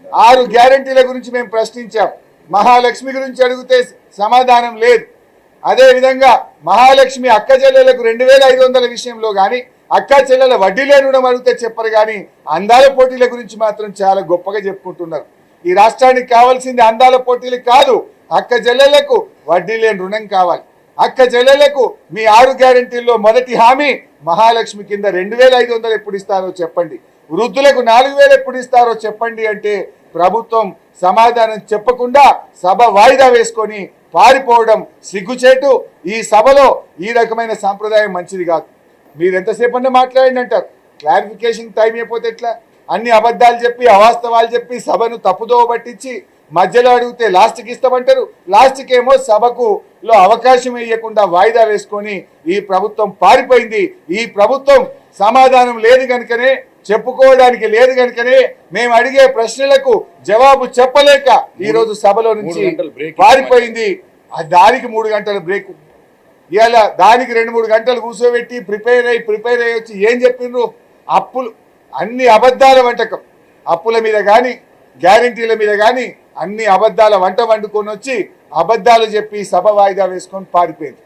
6 గ్యారెంటీల గురించి మేము ప్రశ్నించాం. మహాలక్ష్మి గురించి అడిగితే సమాధానం లేదు. అదేవిధంగా మహాలక్ష్మి అక్క చెల్లెలకు 2500 విషయంలో కానీ అక్క చెల్లెల వడ్డీ లేని రుణం అడిగితే చెప్పరు, కానీ అందాల పోటీల గురించి మాత్రం చాలా గొప్పగా చెప్పుకుంటున్నారు. ఈ రాష్ట్రానికి కావాల్సింది అందాల పోటీలు కాదు, అక్క చెల్లెలకు వడ్డీ లేని రుణం కావాలి. అక్క చెల్లెలకు మీ 6 గ్యారెంటీల్లో మొదటి హామీ మహాలక్ష్మి కింద 2500 ఎప్పుడు ఇస్తారో చెప్పండి, వృద్ధులకు 4000 ఎప్పుడు ఇస్తారో చెప్పండి అంటే ప్రభుత్వం సమాధానం చెప్పకుండా సభ వాయిదా వేసుకొని పారిపోవడం సిగ్గుచేటు. ఈ సభలో ఈ రకమైన సాంప్రదాయం మంచిది కాదు. మీరు ఎంతసేపన్నా మాట్లాడండి అంటారు, క్లారిఫికేషన్ టైం అయిపోతే ఎట్లా? అన్ని అబద్ధాలు చెప్పి అవాస్తవాలు చెప్పి సభను తప్పుదోవ పట్టించి మధ్యలో అడిగితే లాస్ట్కి ఇస్తామంటారు. లాస్ట్కి ఏమో సభకు అవకాశం ఇవ్వకుండా వాయిదా వేసుకొని ఈ ప్రభుత్వం పారిపోయింది. ఈ ప్రభుత్వం సమాధానం లేదు కనుకనే, చెప్పుకోవడానికి లేదు కనుకనే, మేము అడిగే ప్రశ్నలకు జవాబు చెప్పలేక ఈరోజు సభలో నుంచి పారిపోయింది. దానికి 3 గంటల బ్రేక్, ఇవాళ దానికి 2-3 గంటలు కూర్చోబెట్టి ప్రిపేర్ అయ్యి వచ్చి ఏం చెప్పిండ్రు? అప్పులు, అన్ని అబద్ధాల వంటకం. అప్పుల మీద కానీ గ్యారెంటీల మీద కానీ అన్ని అబద్ధాల వంట వండుకొని వచ్చి అబద్ధాలు చెప్పి సభ వాయిదా వేసుకొని పారిపోయింది.